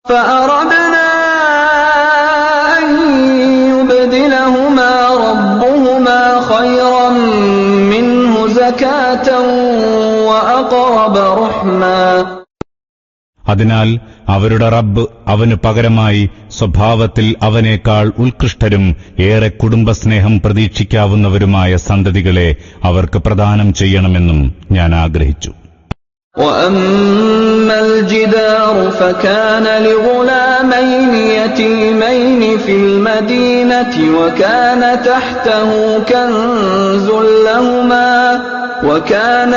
فأردنا أن يبدلهما ربهما خيرا منه زكاة وأقرب رحما. അതിനാൽ അവരുടെ റബ്ബ് അവനു പകരമായി സ്വഭാവത്തിൽ അവനേക്കാൾ ഉത്കൃഷ്ടരും ഏറെ കുടുംബസ്നേഹം പ്രതീക്ഷിക്കാവുന്നവരുമായ സന്തതികളെ അവർക്ക് പ്രദാനം ചെയ്യണമെന്നും ഞാൻ ആഗ്രഹിച്ചു. وأما الجدار فكان لغلامين يتيمين في المدينة وكان تحته كنز لهما وكان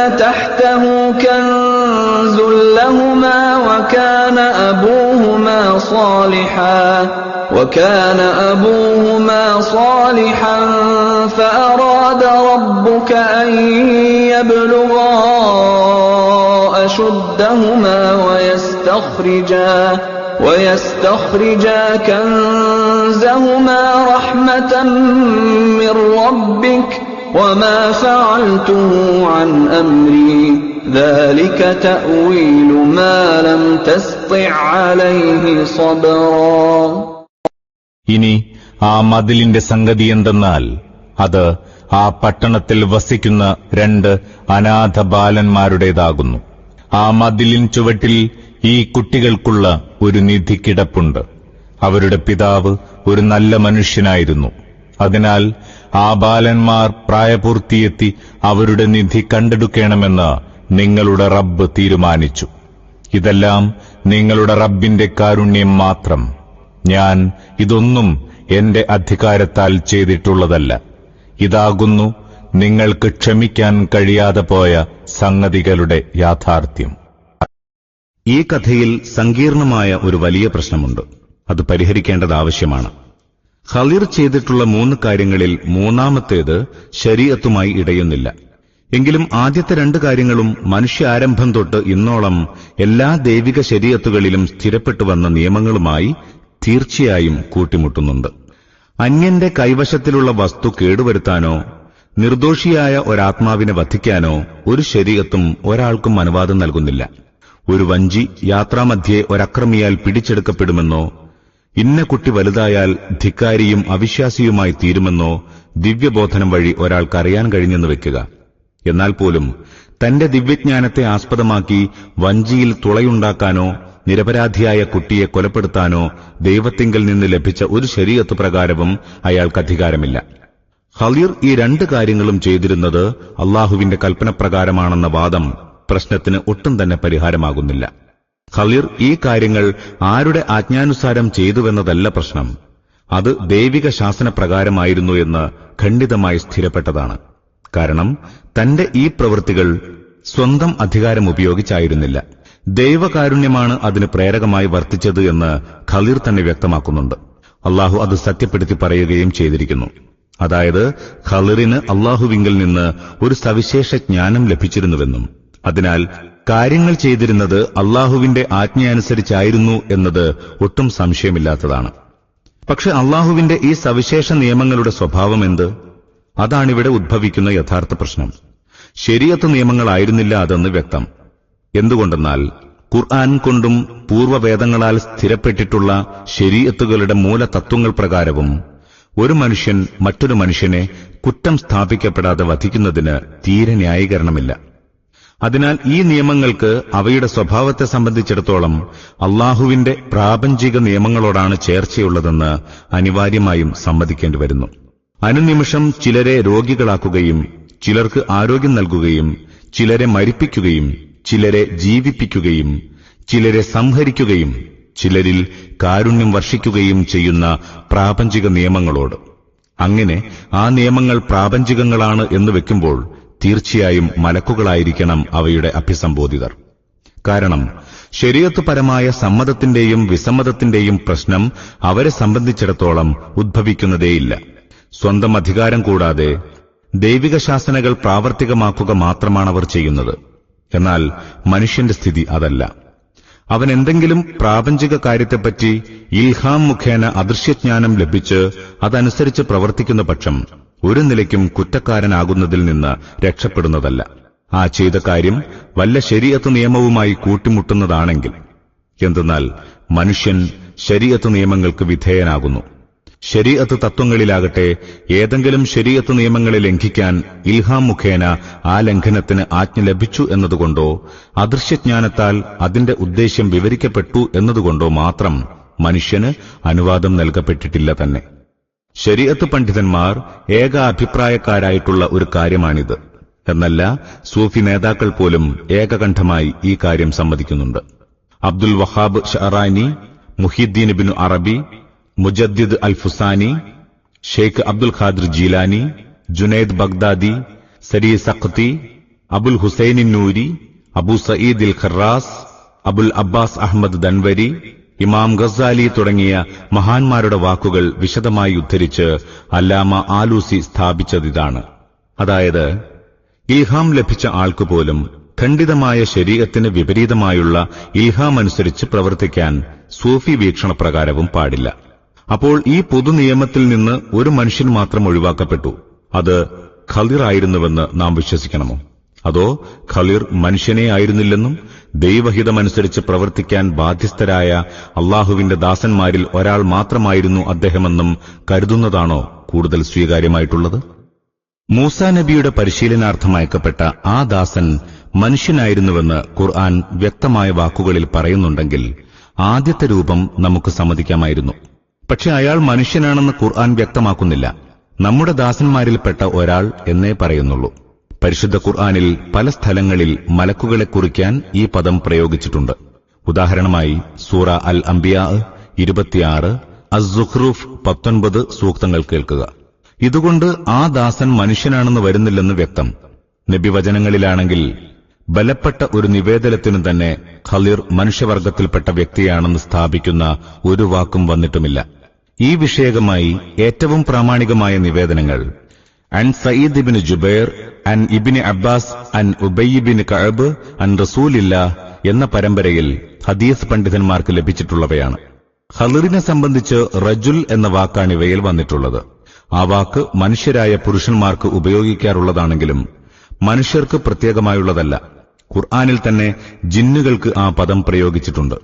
أبوهما صالحا فأراد ربك أن يبلغا أشدهما ويستخرجا كنزهما رحمة من ربك وما فعلته عن أمري ذلك تأويل ما لم تسطع عليه صبرا. ഇനി ആ മതിലിന്റെ സംഗതി എന്തെന്നാൽ അത് ആ പട്ടണത്തിൽ വസിക്കുന്ന 2 അനാഥ ബാലന്മാരുടേതാകുന്നു. ആ മതിലിൻ ചുവട്ടിൽ ഈ കുട്ടികൾക്കുള്ള ഒരു നിധി കിടപ്പുണ്ട്. അവരുടെ പിതാവ് ഒരു നല്ല മനുഷ്യനായിരുന്നു. അതിനാൽ ആ ബാലന്മാർ പ്രായപൂർത്തിയെത്തി അവരുടെ നിധി കണ്ടെടുക്കണമെന്ന് നിങ്ങളുടെ റബ്ബ് തീരുമാനിച്ചു. ഇതെല്ലാം നിങ്ങളുടെ റബ്ബിന്റെ കാരുണ്യം മാത്രം. ഞാൻ ഇതൊന്നും എന്റെ അധികാരത്താൽ ചെയ്തിട്ടുള്ളതല്ല. ഇതാകുന്നു നിങ്ങൾക്ക് ക്ഷമിക്കാൻ കഴിയാതെ പോയ സംഗതികളുടെ യാഥാർത്ഥ്യം. ഈ കഥയിൽ സങ്കീർണമായ ഒരു വലിയ പ്രശ്നമുണ്ട്. അത് പരിഹരിക്കേണ്ടത് ആവശ്യമാണ്. ഖളിർ ചെയ്തിട്ടുള്ള 3 കാര്യങ്ങളിൽ മൂന്നാമത്തേത് ശരീഅത്തുമായി ഇടയുന്നില്ല. എങ്കിലും ആദ്യത്തെ 2 കാര്യങ്ങളും മനുഷ്യാരംഭം തൊട്ട് ഇന്നോളം എല്ലാ ദൈവിക ശരീഅത്തുകളിലും സ്ഥിരപ്പെട്ടുവന്ന നിയമങ്ങളുമായി തീർച്ചയായും കൂട്ടിമുട്ടുന്നുണ്ട്. അന്യന്റെ കൈവശത്തിലുള്ള വസ്തു കേടുവരുത്താനോ നിർദോഷിയായ ഒരാത്മാവിനെ വധിക്കാനോ ഒരു ശരീഅത്തും ഒരാൾക്കും അനുവാദം നൽകുന്നില്ല. ഒരു വഞ്ചി യാത്രാമധ്യേ ഒരക്രമിയാൽ പിടിച്ചെടുക്കപ്പെടുമെന്നോ ഇന്ന കുട്ടി വലുതായാൽ ധിക്കാരിയും അവിശ്വാസിയുമായി തീരുമെന്നോ ദിവ്യബോധനം വഴി ഒരാൾക്കറിയാൻ കഴിഞ്ഞെന്ന് വെക്കുക. എന്നാൽ പോലും തന്റെ ദിവ്യജ്ഞാനത്തെ ആസ്പദമാക്കി വഞ്ചിയിൽ തുളയുണ്ടാക്കാനോ നിരപരാധിയായ കുട്ടിയെ കൊലപ്പെടുത്താനോ ദൈവത്തിങ്കൽ നിന്ന് ലഭിച്ച ഒരു ശരീഅത്ത് പ്രകാരവും അയാൾക്ക് അധികാരമില്ല. ഖളിർ ഈ 2 കാര്യങ്ങളും ചെയ്തിരുന്നത് അള്ളാഹുവിന്റെ കൽപ്പനപ്രകാരമാണെന്ന വാദം പ്രശ്നത്തിന് ഒട്ടും തന്നെ പരിഹാരമാകുന്നില്ല. ഖളിർ ഈ കാര്യങ്ങൾ ആരുടെ ആജ്ഞാനുസാരം ചെയ്തുവെന്നതല്ല പ്രശ്നം. അത് ദൈവിക ശാസനപ്രകാരമായിരുന്നു എന്ന് ഖണ്ഡിതമായി സ്ഥിരപ്പെട്ടതാണ്. കാരണം തന്റെ ഈ പ്രവൃത്തികൾ സ്വന്തം അധികാരം ഉപയോഗിച്ചായിരുന്നില്ല. ദൈവകാരുണ്യമാണ് അതിന് പ്രേരകമായി വർത്തിച്ചത് എന്ന് ഖളിർ തന്നെ വ്യക്തമാക്കുന്നുണ്ട്. അള്ളാഹു അത് സത്യപ്പെടുത്തി പറയുകയും ചെയ്തിരിക്കുന്നു. അതായത് ഖളിറിന് അള്ളാഹുവിങ്കിൽ നിന്ന് ഒരു സവിശേഷ ജ്ഞാനം ലഭിച്ചിരുന്നുവെന്നും അതിനാൽ കാര്യങ്ങൾ ചെയ്തിരുന്നത് അള്ളാഹുവിന്റെ ആജ്ഞയനുസരിച്ചായിരുന്നു എന്നത് ഒട്ടും സംശയമില്ലാത്തതാണ്. പക്ഷെ അള്ളാഹുവിന്റെ ഈ സവിശേഷ നിയമങ്ങളുടെ സ്വഭാവം എന്ത്? അതാണിവിടെ ഉദ്ഭവിക്കുന്ന യഥാർത്ഥ പ്രശ്നം. ശരീഅത്ത് നിയമങ്ങളായിരുന്നില്ല അതെന്ന് വ്യക്തം. എന്തുകൊണ്ടെന്നാൽ ഖുർആൻ കൊണ്ടും പൂർവ്വവേദങ്ങളാൽ സ്ഥിരപ്പെട്ടിട്ടുള്ള ശരീഅത്തുകളുടെ മൂലതത്വങ്ങൾ പ്രകാരവും ഒരു മനുഷ്യൻ മറ്റൊരു മനുഷ്യനെ കുറ്റം സ്ഥാപിക്കപ്പെടാതെ വധിക്കുന്നതിന് തീരെ ന്യായീകരണമില്ല. അതിനാൽ ഈ നിയമങ്ങൾക്ക് അവയുടെ സ്വഭാവത്തെ സംബന്ധിച്ചിടത്തോളം അള്ളാഹുവിന്റെ പ്രാപഞ്ചിക നിയമങ്ങളോടാണ് ചേർച്ചയുള്ളതെന്ന് അനിവാര്യമായും സമ്മതിക്കേണ്ടി വരുന്നു. അനുനിമിഷം ചിലരെ രോഗികളാക്കുകയും ചിലർക്ക് ആരോഗ്യം നൽകുകയും ചിലരെ മരിപ്പിക്കുകയും ചിലരെ ജീവിപ്പിക്കുകയും ചിലരെ സംഹരിക്കുകയും ചിലരിൽ കാരുണ്യം വർഷിക്കുകയും ചെയ്യുന്ന പ്രാപഞ്ചിക നിയമങ്ങളോട്. അങ്ങനെ ആ നിയമങ്ങൾ പ്രാപഞ്ചികങ്ങളാണ് എന്ന് വെക്കുമ്പോൾ തീർച്ചയായും മലക്കുകളായിരിക്കണം അവയുടെ അഭിസംബോധിതർ. കാരണം ശരീഅത്ത് പരമായ സമ്മതത്തിന്റെയും വിസമ്മതത്തിന്റെയും പ്രശ്നം അവരെ സംബന്ധിച്ചിടത്തോളം ഉദ്ഭവിക്കുന്നതേയില്ല. സ്വന്തം അധികാരം കൂടാതെ ദൈവിക ശാസനകൾ പ്രാവർത്തികമാക്കുക മാത്രമാണ് അവർ ചെയ്യുന്നത്. എന്നാൽ മനുഷ്യന്റെ സ്ഥിതി അതല്ല. അവൻ എന്തെങ്കിലും പ്രാപഞ്ചിക കാര്യത്തെപ്പറ്റി ഇൽഹാം മുഖേന അദൃശ്യജ്ഞാനം ലഭിച്ച് അതനുസരിച്ച് പ്രവർത്തിക്കുന്ന പക്ഷം ഒരു നിലയ്ക്കും കുറ്റക്കാരനാകുന്നതിൽ നിന്ന് രക്ഷപ്പെടുന്നതല്ല. ആ ചെയ്ത കാര്യം വല്ല ശരീഅത്ത് നിയമവുമായി കൂട്ടിമുട്ടുന്നതാണെങ്കിൽ. എന്തെന്നാൽ മനുഷ്യൻ ശരീഅത്ത് നിയമങ്ങൾക്ക് വിധേയനാകുന്നു. ശരീഅത്ത് തത്വങ്ങളിലാകട്ടെ ഏതെങ്കിലും ശരീഅത്ത് നിയമങ്ങളെ ലംഘിക്കാൻ ഇൽഹാം മുഖേന ആ ലംഘനത്തിന് ആജ്ഞ ലഭിച്ചു എന്നതുകൊണ്ടോ അദൃശ്യജ്ഞാനത്താൽ അതിന്റെ ഉദ്ദേശ്യം വിവരിക്കപ്പെട്ടു എന്നതുകൊണ്ടോ മാത്രം മനുഷ്യന് അനുവാദം നൽകപ്പെട്ടിട്ടില്ല തന്നെ. ശരീഅത്ത് പണ്ഡിതന്മാർ ഏകാഭിപ്രായക്കാരായിട്ടുള്ള ഒരു കാര്യമാണിത്. എന്നല്ല, സൂഫി നേതാക്കൾ പോലും ഏകകണ്ഠമായി ഈ കാര്യം സമ്മതിക്കുന്നുണ്ട്. അബ്ദുൽ വഹാബ് ഷഅറാനി, മുഹിദ്ദീൻ ഇബ്നു അറബി, മുജദ്ദിദ് അൽ ഫുസാനി, ഷെയ്ഖ് അബ്ദുൽ ഖാദിർ ജീലാനി, ജുനൈദ് ബഗ്ദാദി, സരി സഖ്തി, അബുൽ ഹുസൈൻ നൂരി, അബു സഈദ് അൽ ഖറാസ്, അബുൽ അബ്ബാസ് അഹ്മദ് ദൻവരി, ഇമാം ഗസാലി തുടങ്ങിയ മഹാന്മാരുടെ വാക്കുകൾ വിശദമായി ഉദ്ധരിച്ച് അല്ലാമ ആലൂസി സ്ഥാപിച്ചതിതാണ്. അതായത്, ഇൽഹാം ലഭിച്ച ആൾക്കുപോലും ഖണ്ഡിതമായ ശരീഅത്തിന് വിപരീതമായുള്ള ഇൽഹാം അനുസരിച്ച് പ്രവർത്തിക്കാൻ സൂഫി വീക്ഷണപ്രകാരവും പാടില്ല. അപ്പോൾ ഈ പൊതുനിയമത്തിൽ നിന്ന് ഒരു മനുഷ്യൻ മാത്രം ഒഴിവാക്കപ്പെട്ടു. അത് ഖളിർ ആയിരുന്നുവെന്ന് നാം വിശ്വസിക്കണമോ? അതോ ഖളിർ മനുഷ്യനെ ആയിരുന്നില്ലെന്നും ദൈവഹിതമനുസരിച്ച് പ്രവർത്തിക്കാൻ ബാധ്യസ്ഥരായ അള്ളാഹുവിന്റെ ദാസന്മാരിൽ ഒരാൾ മാത്രമായിരുന്നു അദ്ദേഹമെന്നും കരുതുന്നതാണോ കൂടുതൽ സ്വീകാര്യമായിട്ടുള്ളത്? മൂസാ നബിയുടെ പരിശീലനാർത്ഥം അയക്കപ്പെട്ട ആ ദാസൻ മനുഷ്യനായിരുന്നുവെന്ന് ഖുർആൻ വ്യക്തമായ വാക്കുകളിൽ പറയുന്നുണ്ടെങ്കിൽ ആദ്യത്തെ രൂപം നമുക്ക് സമ്മതിക്കാമായിരുന്നു. പക്ഷെ അയാൾ മനുഷ്യനാണെന്ന് ഖുർആൻ വ്യക്തമാക്കുന്നില്ല. നമ്മുടെ ദാസന്മാരിൽപ്പെട്ട ഒരാൾ എന്നേ പറയുന്നുള്ളൂ. പരിശുദ്ധ ഖുർആനിൽ പല സ്ഥലങ്ങളിൽ മലക്കുകളെ കുറിക്കാൻ ഈ പദം പ്രയോഗിച്ചിട്ടുണ്ട്. ഉദാഹരണമായി സൂറ അൽ അംബിയാ 26, അസ്-സുഖ്റൂഫ് 19 സൂക്തങ്ങൾ കേൾക്കുക. ഇതുകൊണ്ട് ആ ദാസൻ മനുഷ്യനാണെന്ന് വരുന്നില്ലെന്ന് വ്യക്തം. നബിവചനങ്ങളിലാണെങ്കിൽ ബലപ്പെട്ട ഒരു നിവേദനത്തിനു തന്നെ ഖളിർ മനുഷ്യവർഗത്തിൽപ്പെട്ട വ്യക്തിയാണെന്ന് സ്ഥാപിക്കുന്ന ഒരു വാക്കും വന്നിട്ടുമില്ല. ഈ വിഷയകമായി ഏറ്റവും പ്രാമാണികമായ നിവേദനങ്ങൾ അൻ സഈദ് ഇബ്നു ജുബൈർ, അൻ ഇബ്നു അബ്ബാസ്, അൻ ഉബയ്യ് ഇബ്നു കഅബ്, അൻ റസൂലില്ലാഹ് എന്ന പരമ്പരയിൽ ഹദീസ് പണ്ഡിതന്മാർക്ക് ലഭിച്ചിട്ടുള്ളവയാണ്. ഖളിറിനെ സംബന്ധിച്ച് റജുൽ എന്ന വാക്കാണ് ഇവയിൽ വന്നിട്ടുള്ളത്. ആ വാക്ക് മനുഷ്യരായ പുരുഷന്മാർക്ക് ഉപയോഗിക്കാറുള്ളതാണെങ്കിലും മനുഷ്യർക്ക് പ്രത്യേകമായുള്ളതല്ല. ഖുർആനിൽ തന്നെ ജിന്നുകൾക്ക് ആ പദം പ്രയോഗിച്ചിട്ടുണ്ട്.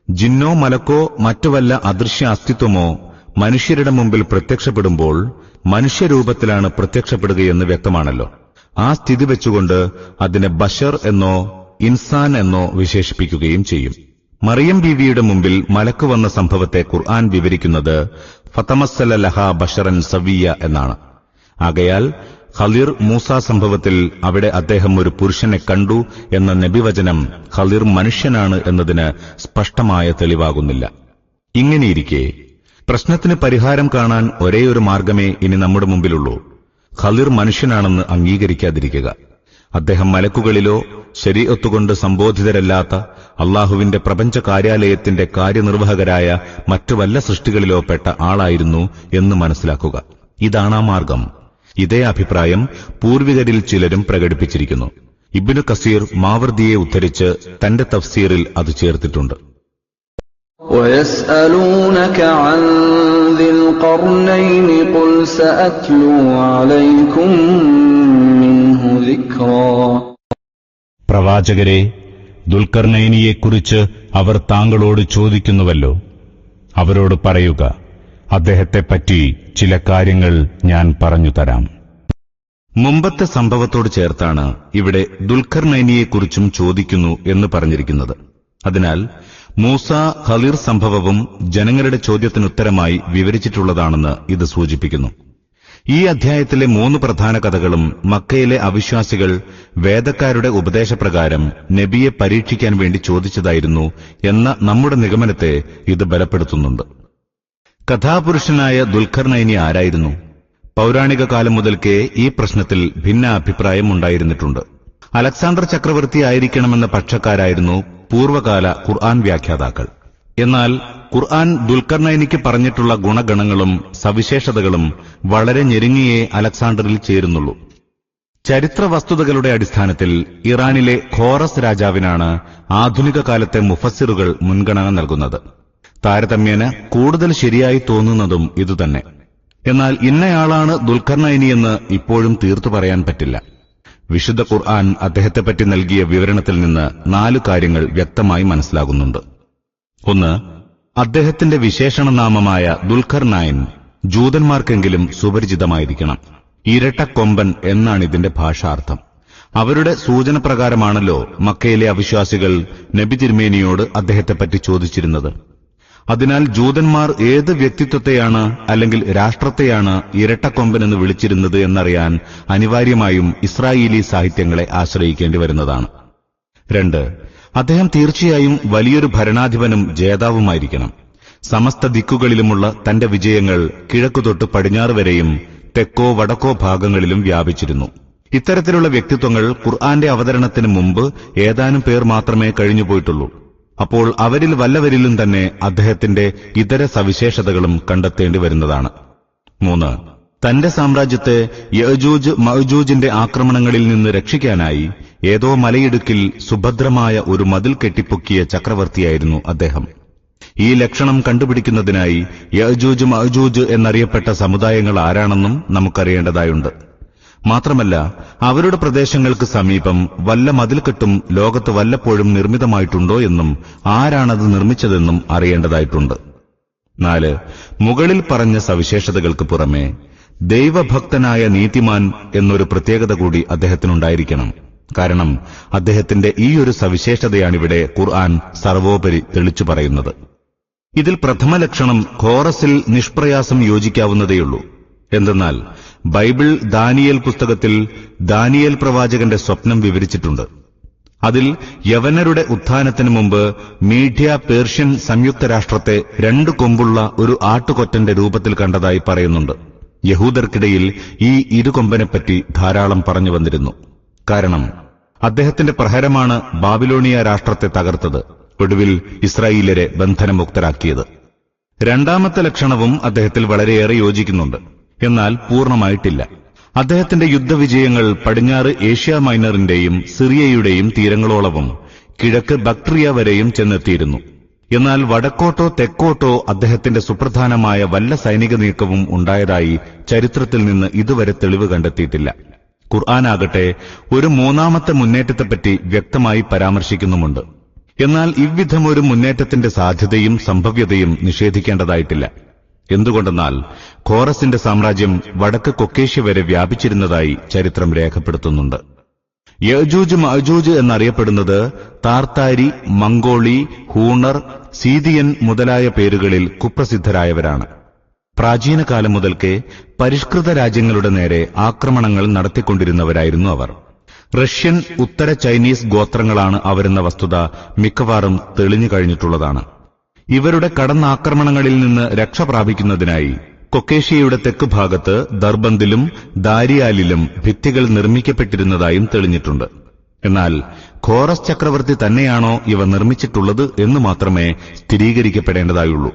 ജിന്നോ മലക്കോ മറ്റു വല്ല അദൃശ്യ അസ്തിത്വമോ മനുഷ്യരുടെ മുമ്പിൽ പ്രത്യക്ഷപ്പെടുമ്പോൾ മനുഷ്യരൂപത്തിലാണ് പ്രത്യക്ഷപ്പെടുകയെന്ന് വ്യക്തമാണല്ലോ. ആ സ്ഥിതി വെച്ചുകൊണ്ട് അതിനെ ബഷർ എന്നോ ഇൻസാൻ എന്നോ വിശേഷിപ്പിക്കുകയും ചെയ്യും. മറിയം ബീവിയുടെ മുമ്പിൽ മലക്ക് വന്ന സംഭവത്തെ ഖുർആൻ വിവരിക്കുന്നത് ഫതമസ്സല ലഹാ ബഷറൻ സവിയ എന്നാണ്. ആകയാൽ ഖളിർ മൂസ സംഭവത്തിൽ അവിടെ അദ്ദേഹം ഒരു പുരുഷനെ കണ്ടു എന്ന നബിവചനം ഖളിർ മനുഷ്യനാണ് എന്നതിന് സ്പഷ്ടമായ തെളിവാകുന്നില്ല. ഇങ്ങനെയിരിക്കെ പ്രശ്നത്തിന് പരിഹാരം കാണാൻ ഒരേയൊരു മാർഗമേ ഇനി നമ്മുടെ മുമ്പിലുള്ളൂ. ഖളിർ മനുഷ്യനാണെന്ന് അംഗീകരിക്കാതിരിക്കുക. അദ്ദേഹം മലക്കുകളിലോ ശരീഅത്തുകൊണ്ട് സംബോധിതരല്ലാത്ത അള്ളാഹുവിന്റെ പ്രപഞ്ച കാര്യാലയത്തിന്റെ കാര്യനിർവഹകരായ മറ്റു വല്ല സൃഷ്ടികളിലോ പെട്ട ആളായിരുന്നു എന്ന് മനസ്സിലാക്കുക. ഇതാണ് ആ മാർഗം. ഇതേ അഭിപ്രായം പൂർവികരിൽ ചിലരും പ്രകടിപ്പിച്ചിരിക്കുന്നു. ഇബ്നു കസീർ മാവർദിയെ ഉദ്ധരിച്ച് തന്റെ തഫ്സീറിൽ അത് ചേർത്തിട്ടുണ്ട്. وَيَسْأَلُونَكَ عَنْ ذِي الْقَرْنَيْنِ قُلْ سَأَتْلُو عَلَيْكُمْ مِنْهُ ذِكْرًا. പ്രവാചകരെ, ദുൽഖർനൈനിയെക്കുറിച്ച് അവർ താങ്കളോട് ചോദിക്കുന്നുവല്ലോ. അവരോട് പറയുക, അദ്ദേഹത്തെപ്പറ്റി ചില കാര്യങ്ങൾ ഞാൻ പറഞ്ഞുതരാം. മുമ്പത്തെ സംഭവത്തോട് ചേർത്താണ് ഇവിടെ ദുൽഖർനൈനിയെക്കുറിച്ചും ചോദിക്കുന്നു എന്ന് പറഞ്ഞിരിക്കുന്നത്. അതിനാൽ മൂസ ഖളിർ സംഭവവും ജനങ്ങളുടെ ചോദ്യത്തിനുത്തരമായി വിവരിച്ചിട്ടുള്ളതാണെന്ന് ഇത് സൂചിപ്പിക്കുന്നു. ഈ അധ്യായത്തിലെ 3 പ്രധാന കഥകളും മക്കയിലെ അവിശ്വാസികൾ വേദക്കാരുടെ ഉപദേശപ്രകാരം നബിയെ പരീക്ഷിക്കാൻ വേണ്ടി ചോദിച്ചതായിരുന്നു എന്ന നമ്മുടെ നിഗമനത്തെ ഇത് ബലപ്പെടുത്തുന്നുണ്ട്. കഥാപുരുഷനായ ദുൽഖർനൈനി ആരായിരുന്നു? പൗരാണിക കാലം മുതൽക്കേ ഈ പ്രശ്നത്തിൽ ഭിന്ന അഭിപ്രായം ഉണ്ടായിരുന്നിട്ടുണ്ട്. അലക്സാണ്ടർ ചക്രവർത്തി ആയിരിക്കണമെന്ന പക്ഷക്കാരായിരുന്നു പൂർവകാല ഖുർആൻ വ്യാഖ്യാതാക്കൾ. എന്നാൽ ഖുർആൻ ദുൽഖർനൈനിക്ക് പറഞ്ഞിട്ടുള്ള ഗുണഗണങ്ങളും സവിശേഷതകളും വളരെ ഞെരുങ്ങിയേ അലക്സാണ്ടറിൽ ചേരുന്നുള്ളൂ. ചരിത്ര വസ്തുതകളുടെ അടിസ്ഥാനത്തിൽ ഇറാനിലെ ഖോറസ് രാജാവിനാണ് ആധുനിക കാലത്തെ മുഫസ്സിറുകൾ മുൻഗണന നൽകുന്നത്. താരതമ്യേന കൂടുതൽ ശരിയായി തോന്നുന്നതും ഇതുതന്നെ. എന്നാൽ ഇന്നയാളാണ് ദുൽഖർനൈനിയെന്ന് ഇപ്പോഴും തീർത്തു പറയാൻ പറ്റില്ല. വിശുദ്ധ ഖുർആൻ അദ്ദേഹത്തെപ്പറ്റി നൽകിയ വിവരണത്തിൽ നിന്ന് 4 കാര്യങ്ങൾ വ്യക്തമായി മനസ്സിലാകുന്നുണ്ട്. 1. അദ്ദേഹത്തിന്റെ വിശേഷണനാമമായ ദുൽഖർനൈൻ ജൂതന്മാർക്കെങ്കിലും സുപരിചിതമായിരിക്കണം. ഇരട്ടക്കൊമ്പൻ എന്നാണിതിന്റെ ഭാഷാർത്ഥം. അവരുടെ സൂചന പ്രകാരമാണല്ലോ മക്കയിലെ അവിശ്വാസികൾ നബി തിരുമേനിയോട് അദ്ദേഹത്തെപ്പറ്റി ചോദിച്ചിരുന്നത്. അതിനാൽ ജൂതന്മാർ ഏത് വ്യക്തിത്വത്തെയാണ് അല്ലെങ്കിൽ രാഷ്ട്രത്തെയാണ് ഇരട്ടക്കൊമ്പനെന്ന് വിളിച്ചിരുന്നത് എന്നറിയാൻ അനിവാര്യമായും ഇസ്രായേലി സാഹിത്യങ്ങളെ ആശ്രയിക്കേണ്ടി വരുന്നതാണ്. 2. അദ്ദേഹം തീർച്ചയായും വലിയൊരു ഭരണാധിപനും ജേതാവുമായിരിക്കണം. സമസ്ത ദിക്കുകളിലുമുള്ള തന്റെ വിജയങ്ങൾ കിഴക്കുതൊട്ട് പടിഞ്ഞാറ് വരെയും തെക്കോ വടക്കോ ഭാഗങ്ങളിലും വ്യാപിച്ചിരുന്നു. ഇത്തരത്തിലുള്ള വ്യക്തിത്വങ്ങൾ ഖുർആന്റെ അവതരണത്തിന് മുമ്പ് ഏതാനും പേർ മാത്രമേ കഴിഞ്ഞുപോയിട്ടുള്ളൂ. അപ്പോൾ അവരിൽ വല്ലവരിലും തന്നെ അദ്ദേഹത്തിന്റെ ഇതര സവിശേഷതകളും കണ്ടെത്തേണ്ടി വരുന്നതാണ്. 3. തന്റെ സാമ്രാജ്യത്തെ യഅജൂജ് മഅജൂജിന്റെ ആക്രമണങ്ങളിൽ നിന്ന് രക്ഷിക്കാനായി ഏതോ മലയിടുക്കിൽ സുഭദ്രമായ ഒരു മതിൽ കെട്ടിപ്പൊക്കിയ ചക്രവർത്തിയായിരുന്നു അദ്ദേഹം. ഈ ലക്ഷണം കണ്ടുപിടിക്കുന്നതിനായി യഅജൂജ് മഅജൂജ് എന്നറിയപ്പെട്ട സമുദായങ്ങൾ ആരാണെന്നും നമുക്കറിയേണ്ടതായുണ്ട്. മാത്രമല്ല, അവരുടെ പ്രദേശങ്ങൾക്ക് സമീപം വല്ല മതിൽക്കെട്ടും ലോകത്ത് വല്ലപ്പോഴും നിർമ്മിതമായിട്ടുണ്ടോ എന്നും ആരാണത് നിർമ്മിച്ചതെന്നും അറിയേണ്ടതായിട്ടുണ്ട്. 4. മുകളിൽ പറഞ്ഞ സവിശേഷതകൾക്ക് പുറമെ ദൈവഭക്തനായ നീതിമാൻ എന്നൊരു പ്രത്യേകത കൂടി അദ്ദേഹത്തിനുണ്ടായിരിക്കണം. കാരണം അദ്ദേഹത്തിന്റെ ഈ ഒരു സവിശേഷതയാണിവിടെ ഖുർആൻ സർവോപരി തെളിച്ചു പറയുന്നത്. ഇതിൽ പ്രഥമ ലക്ഷണം ഖോറസിൽ നിഷ്പ്രയാസം യോജിക്കാവുന്നതേയുള്ളൂ. എന്തെന്നാൽ ബൈബിൾ ദാനിയേൽ പുസ്തകത്തിൽ ദാനിയേൽ പ്രവാചകന്റെ സ്വപ്നം വിവരിച്ചിട്ടുണ്ട്. അതിൽ യവനരുടെ ഉത്ഥാനത്തിനു മുമ്പ് മീഡിയ പേർഷ്യൻ സംയുക്ത രാഷ്ട്രത്തെ 2 കൊമ്പുള്ള ഒരു ആട്ടുകൊറ്റന്റെ രൂപത്തിൽ കണ്ടതായി പറയുന്നുണ്ട്. യഹൂദർക്കിടയിൽ ഈ ഇരുകൊമ്പനെപ്പറ്റി ധാരാളം പറഞ്ഞു വന്നിരുന്നു. കാരണം അദ്ദേഹത്തിന്റെ പ്രഹരമാണ് ബാബിലോണിയ രാഷ്ട്രത്തെ തകർത്തത്, ഒടുവിൽ ഇസ്രായേല്യരെ ബന്ധനമുക്തരാക്കിയത്. 2ാമത്തെ ലക്ഷണവും അദ്ദേഹത്തിൽ വളരെയേറെ യോജിക്കുന്നുണ്ട്, എന്നാൽ പൂർണ്ണമായിട്ടില്ല. അദ്ദേഹത്തിന്റെ യുദ്ധവിജയങ്ങൾ പടിഞ്ഞാറ് ഏഷ്യ മൈനറിന്റെയും സിറിയയുടെയും തീരങ്ങളോളവും കിഴക്ക് ബക്ട്രിയ വരെയും ചെന്നെത്തിയിരുന്നു. എന്നാൽ വടക്കോട്ടോ തെക്കോട്ടോ അദ്ദേഹത്തിന്റെ സുപ്രധാനമായ വല്ല സൈനിക നീക്കവും ഉണ്ടായതായി ചരിത്രത്തിൽ നിന്ന് ഇതുവരെ തെളിവ് കണ്ടെത്തിയിട്ടില്ല. ഖുർആനാകട്ടെ ഒരു 3ാമത്തെ മുന്നേറ്റത്തെപ്പറ്റി വ്യക്തമായി പരാമർശിക്കുന്നുമുണ്ട്. എന്നാൽ ഇவ்விധമൊരു മുന്നേറ്റത്തിന്റെ സാധ്യതയും സംഭവ്യതയും നിഷേധിക്കേണ്ടതായിട്ടില്ല. എന്തുകൊണ്ടെന്നാൽ ഖോറസിന്റെ സാമ്രാജ്യം വടക്ക് കൊക്കേഷ്യ വരെ വ്യാപിച്ചിരുന്നതായി ചരിത്രം രേഖപ്പെടുത്തുന്നുണ്ട്. യഅജൂജ് മഅജൂജ് എന്നറിയപ്പെടുന്നത് താർത്താരി, മംഗോളി, ഹൂണർ, സീതിയൻ മുതലായ പേരുകളിൽ കുപ്രസിദ്ധരായവരാണ്. പ്രാചീനകാലം മുതൽക്കേ പരിഷ്കൃത രാജ്യങ്ങളുടെ നേരെ ആക്രമണങ്ങൾ നടത്തിക്കൊണ്ടിരുന്നവരായിരുന്നു അവർ. റഷ്യൻ, ഉത്തര ചൈനീസ് ഗോത്രങ്ങളാണ് അവരെന്ന വസ്തുത മിക്കവാറും തെളിഞ്ഞു കഴിഞ്ഞിട്ടുള്ളതാണ്. ഇവരുടെ കടന്നാക്രമണങ്ങളിൽ നിന്ന് രക്ഷ പ്രാപിക്കുന്നതിനായി കൊക്കേഷ്യയുടെ തെക്ക് ഭാഗത്ത് ദർബന്ദിലും ദാരിയാലിലും ഭിത്തികൾ നിർമ്മിക്കപ്പെട്ടിരുന്നതായും തെളിഞ്ഞിട്ടുണ്ട്. എന്നാൽ ഖോറസ് ചക്രവർത്തി തന്നെയാണോ ഇവ നിർമ്മിച്ചിട്ടുള്ളത് എന്ന് മാത്രമേ സ്ഥിരീകരിക്കപ്പെടേണ്ടതായുള്ളൂ.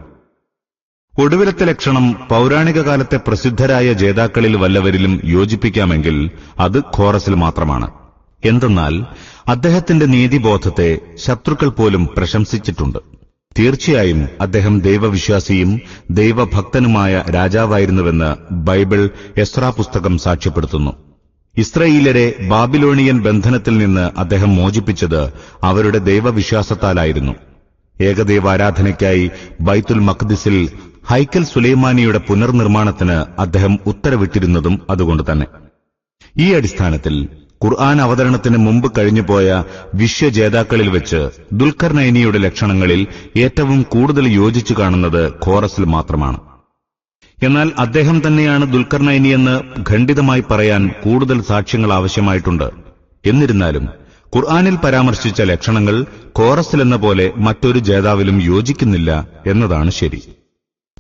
ഒടുവിലത്തെ ലക്ഷണം പൗരാണിക കാലത്തെ പ്രസിദ്ധരായ ജേതാക്കളിൽ വല്ലവരിലും യോജിപ്പിക്കാമെങ്കിൽ അത് ഖോറസിൽ മാത്രമാണ്. എന്തെന്നാൽ അദ്ദേഹത്തിന്റെ നീതിബോധത്തെ ശത്രുക്കൾ പോലും പ്രശംസിച്ചിട്ടുണ്ട്. തീർച്ചയായും അദ്ദേഹം ദൈവവിശ്വാസിയും ദൈവഭക്തനുമായ രാജാവായിരുന്നുവെന്ന് ബൈബിൾ എസ്രാ പുസ്തകം സാക്ഷ്യപ്പെടുത്തുന്നു. ഇസ്രായേല്യരെ ബാബിലോണിയൻ ബന്ധനത്തിൽ നിന്ന് അദ്ദേഹം മോചിപ്പിച്ചത് അവരുടെ ദൈവവിശ്വാസത്താലായിരുന്നു. ഏകദൈവാരാധനയ്ക്കായി ബൈത്തുൽ മഖ്ദിസിൽ ഹൈക്കൽ സുലൈമാനിയുടെ പുനർനിർമ്മാണത്തിന് അദ്ദേഹം ഉത്തരവിട്ടിരുന്നതും അതുകൊണ്ടുതന്നെ. ഈ അടിസ്ഥാനത്തിൽ ഖുർആൻ അവതരണത്തിന് മുമ്പ് കഴിഞ്ഞുപോയ വിശ്വജേതാക്കളിൽ വെച്ച് ദുൽഖർനൈനിയുടെ ലക്ഷണങ്ങളിൽ ഏറ്റവും കൂടുതൽ യോജിച്ചു കാണുന്നത് ഖോറസിൽ മാത്രമാണ്. എന്നാൽ അദ്ദേഹം തന്നെയാണ് ദുൽഖർനൈനിയെന്ന് ഖണ്ഡിതമായി പറയാൻ കൂടുതൽ സാക്ഷ്യങ്ങൾ ആവശ്യമായിട്ടുണ്ട്. എന്നിരുന്നാലും ഖുർആനിൽ പരാമർശിച്ച ലക്ഷണങ്ങൾ ഖോറസിലെന്ന പോലെ മറ്റൊരു ജേതാവിലും യോജിക്കുന്നില്ല എന്നതാണ് ശരി.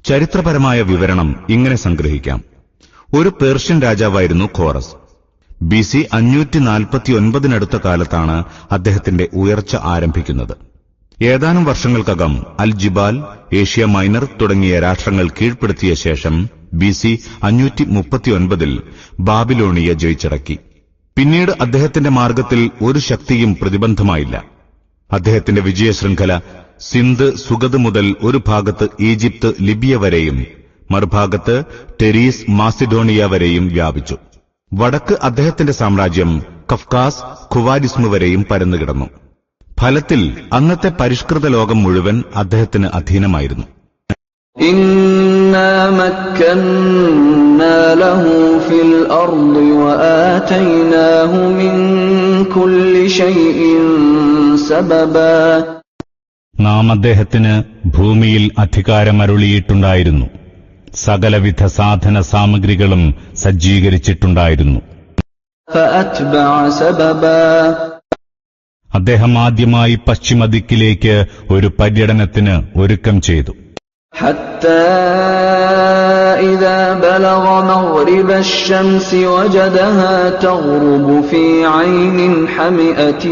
ചരിത്രപരമായ വിവരണം ഇങ്ങനെ സംഗ്രഹിക്കാം. ഒരു പേർഷ്യൻ രാജാവായിരുന്നു ഖോറസ്. BC 549 കാലത്താണ് അദ്ദേഹത്തിന്റെ ഉയർച്ച ആരംഭിക്കുന്നത്. ഏതാനും വർഷങ്ങൾക്കകം അൽ ജിബാൽ, ഏഷ്യ മൈനർ തുടങ്ങിയ രാഷ്ട്രങ്ങൾ കീഴ്പ്പെടുത്തിയ ശേഷം BC 539 ബാബിലോണിയ ജയിച്ചിറക്കി. പിന്നീട് അദ്ദേഹത്തിന്റെ മാർഗത്തിൽ ഒരു ശക്തിയും പ്രതിബന്ധമായില്ല. അദ്ദേഹത്തിന്റെ വിജയശൃംഖല സിന്ധ്, സുഗത് മുതൽ ഒരു ഭാഗത്ത് ഈജിപ്ത്, ലിബിയ വരെയും മറുഭാഗത്ത് ടെരീസ്, മാസിഡോണിയ വരെയും വ്യാപിച്ചു. വടക്ക് അദ്ദേഹത്തിന്റെ സാമ്രാജ്യം കഫ്കാസ്, ഖുവാരിസ്മ് വരെയും പരന്നുകിടന്നു. ഫലത്തിൽ അന്നത്തെ പരിഷ്കൃത ലോകം മുഴുവൻ അദ്ദേഹത്തിന് അധീനമായിരുന്നു. إنا مكنا له في الأرض وآتيناه من كل شيء سببا. നാം അദ്ദേഹത്തിന് ഭൂമിയിൽ അധികാരമരുളിയിട്ടുണ്ടായിരുന്നു, സകലവിധ സാധന സാമഗ്രികളും സജ്ജീകരിച്ചിട്ടുണ്ടായിരുന്നു. فأتبع سببا. അദ്ദേഹം ആദ്യമായി പശ്ചിമദിക്കിലേക്ക് ഒരു പര്യടനത്തിന് ഒരുക്കം ചെയ്തു. حتى إذا بلغ مغرب الشمس وجدها تغرب في عين حمئة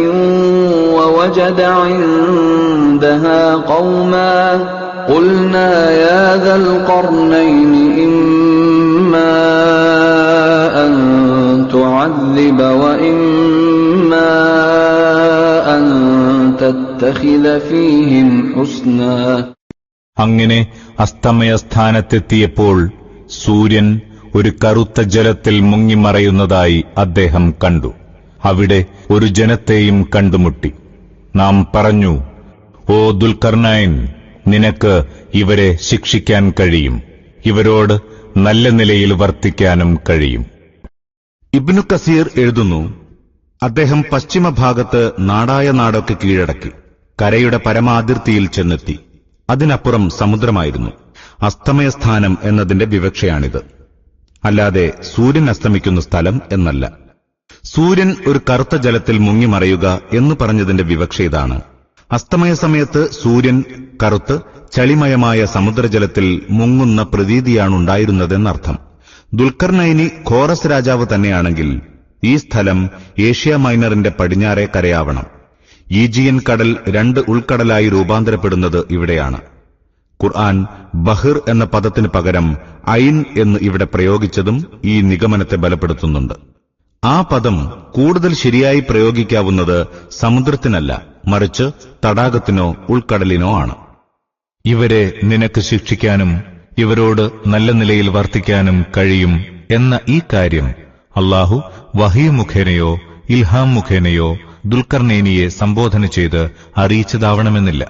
ووجد عندها قوما قلنا يا ذا القرنين إما أن تعذب وإما أن تتخذ فيهم حسنا. അങ്ങനെ അസ്തമയസ്ഥാനത്തെത്തിയപ്പോൾ സൂര്യൻ ഒരു കറുത്ത ജലത്തിൽ മുങ്ങിമറയുന്നതായി അദ്ദേഹം കണ്ടു. അവിടെ ഒരു ജനത്തെയും കണ്ടുമുട്ടി. നാം പറഞ്ഞു, ഓ ദുൽഖർനൈൻ, നിനക്ക് ഇവരെ ശിക്ഷിക്കാൻ കഴിയും, ഇവരോട് നല്ല നിലയിൽ വർത്തിക്കാനും കഴിയും. ഇബ്നു കസീർ എഴുതുന്നു, അദ്ദേഹം പശ്ചിമഭാഗത്ത് നാടായ നാടൊക്കെ കീഴടക്കി കരയുടെ പരമാതിർത്തിയിൽ ചെന്നെത്തി. അതിനപ്പുറം സമുദ്രമായിരുന്നു. അസ്തമയസ്ഥാനം എന്നതിന്റെ വിവക്ഷയാണിത്, അല്ലാതെ സൂര്യൻ അസ്തമിക്കുന്ന സ്ഥലം എന്നല്ല. സൂര്യൻ ഒരു കറുത്ത ജലത്തിൽ മുങ്ങിമറയുക എന്ന് പറഞ്ഞതിന്റെ വിവക്ഷ ഇതാണ്. അസ്തമയ സമയത്ത് സൂര്യൻ കറുത്ത് ചളിമയമായ സമുദ്രജലത്തിൽ മുങ്ങുന്ന പ്രതീതിയാണുണ്ടായിരുന്നതെന്നർത്ഥം. ദുൽഖർനൈനി ഖോറസ് രാജാവ് തന്നെയാണെങ്കിൽ ഈ സ്ഥലം ഏഷ്യ മൈനറിന്റെ പടിഞ്ഞാറേ കരയാവണം. ഈജിയൻ കടൽ 2 ഉൾക്കടലായി രൂപാന്തരപ്പെടുന്നത് ഇവിടെയാണ്. ഖുർആൻ ബഹർ എന്ന പദത്തിന് പകരം ഐൻ എന്ന് ഇവിടെ പ്രയോഗിച്ചതും ഈ നിഗമനത്തെ ബലപ്പെടുത്തുന്നുണ്ട്. ആ പദം കൂടുതൽ ശരിയായി പ്രയോഗിക്കാവുന്നത് സമുദ്രത്തിനല്ല, മറിച്ച് തടാകത്തിനോ ഉൾക്കടലിനോ ആണ്. ഇവരെ നിനക്ക് ശിക്ഷിക്കാനും ഇവരോട് നല്ല നിലയിൽ വർത്തിക്കാനും കഴിയും എന്ന ഈ കാര്യം അല്ലാഹു വഹീ മുഖേനയോ ഇൽഹാം മുഖേനയോ ദുൽഖർനൈനിയെ സംബോധന ചെയ്ത് അറിയിച്ചതാവണമെന്നില്ല.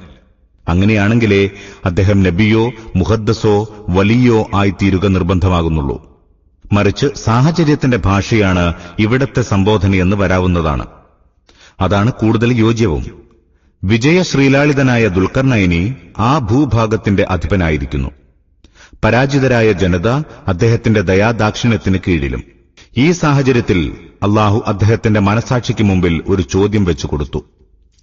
അങ്ങനെയാണെങ്കിലേ അദ്ദേഹം നബിയോ മുഹദ്ദസോ വലിയോ ആയിത്തീരുക നിർബന്ധമാകുന്നുള്ളൂ. മറിച്ച് സാഹചര്യത്തിന്റെ ഭാഷയാണ് ഇവിടത്തെ സംബോധനയെന്ന് വരാവുന്നതാണ്. അതാണ് കൂടുതൽ യോജ്യവും. വിജയശ്രീലാളിതനായ ദുൽഖർനൈനി ആ ഭൂഭാഗത്തിന്റെ അധിപനായിരിക്കുന്നു. പരാജിതരായ ജനത അദ്ദേഹത്തിന്റെ ദയാദാക്ഷിണ്യത്തിന് കീഴിലും. ഈ സാഹചര്യത്തിൽ അല്ലാഹു അദ്ദേഹത്തിന്റെ മനസാക്ഷിക്ക് മുമ്പിൽ ഒരു ചോദ്യം വെച്ചുകൊടുത്തു.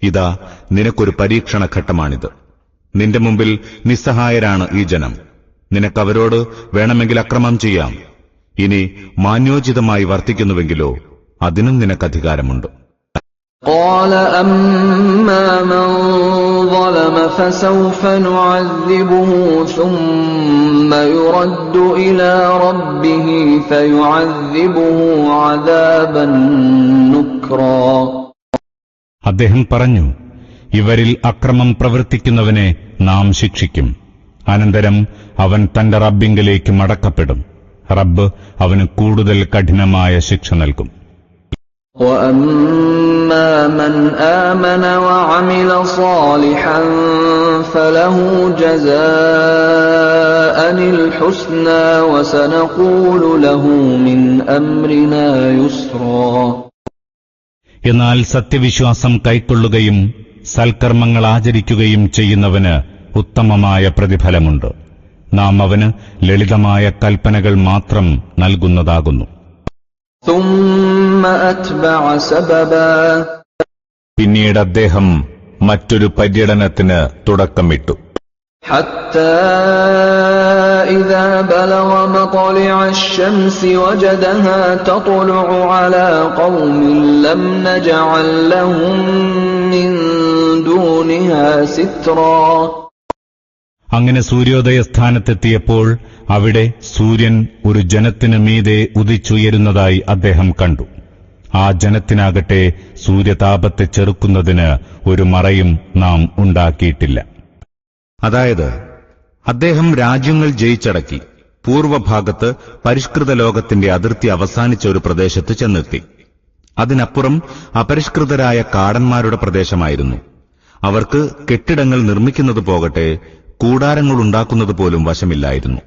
ഇതാ, നിനക്കൊരു പരീക്ഷണഘട്ടമാണിത്. നിന്റെ മുമ്പിൽ നിസ്സഹായരാണ് ഈ ജനം. നിനക്കവരോട് വേണമെങ്കിൽ അക്രമം ചെയ്യാം. ഇനി മാന്യോചിതമായി വർത്തിക്കുന്നുവെങ്കിലോ അതിനും നിനക്കധികാരമുണ്ട്. قال أما من ظلم فسوف نعذبه ثم يرد إلى ربه فيعذبه عذابا نكرا. അദ്ദേഹം പറഞ്ഞു, ഇവരിൽ അക്രമം പ്രവർത്തിക്കുന്നവനെ നാം ശിക്ഷിക്കും. അനന്തരം അവൻ തന്റെ റബ്ബിങ്കലേക്ക് മടക്കപ്പെടും. റബ്ബ് അവന് കൂടുതൽ കഠിനമായ ശിക്ഷ നൽകും. وَأَمَّا مَنْ آمَنَ وَعَمِلَ صَالِحًا فَلَهُ جَزَاءً الْحُسْنَى وَسَنَقُولُ لَهُ مِنْ أَمْرِنَا يُسْرًا. എന്നാൽ സത്യവിശ്വാസം കൈക്കൊള്ളുകയും സൽക്കർമ്മങ്ങൾ ആചരിക്കുകയും ചെയ്യുന്നവന് ഉത്തമമായ പ്രതിഫലമുണ്ട്. നാം അവന് ലളിതമായ കൽപ്പനകൾ മാത്രം നൽകുന്നതാകുന്നു. ثُمَّ أَتْبَعَ سَبَبًا. പിന്നീട് അദ്ദേഹം മറ്റൊരു പര്യടനത്തിന് തുടക്കമിട്ടു. حَتَّى إِذَا بَلَغَ مَطْلِعَ الشَّمْسِ وَجَدَهَا تَطْلُعُ عَلَى قَوْمٍ لَّمْ نَجْعَل لَّهُم مِّن دُونِهَا سِتْرًا. അങ്ങനെ സൂര്യോദയസ്ഥാനത്തെത്തിയപ്പോൾ അവിടെ സൂര്യൻ ഒരു ജനത്തിന് മീതെ ഉദിച്ചുയരുന്നതായി അദ്ദേഹം കണ്ടു. ആ ജനത്തിനാകട്ടെ സൂര്യതാപത്തെ ചെറുക്കുന്നതിന് ഒരു മറയും നാം ഉണ്ടാക്കിയിട്ടില്ല. അതായത് അദ്ദേഹം രാജ്യങ്ങൾ ജയിച്ചടക്കി പൂർവഭാഗത്ത് പരിഷ്കൃത ലോകത്തിന്റെ അതിർത്തി അവസാനിച്ച ഒരു പ്രദേശത്ത് ചെന്നെത്തി. അതിനപ്പുറം അപരിഷ്കൃതരായ കാടന്മാരുടെ പ്രദേശമായിരുന്നു. അവർക്ക് കെട്ടിടങ്ങൾ നിർമ്മിക്കുന്നത് പോകട്ടെ കൂടാരങ്ങളുണ്ടാക്കുന്നത് പോലും വശമില്ലായിരുന്നു.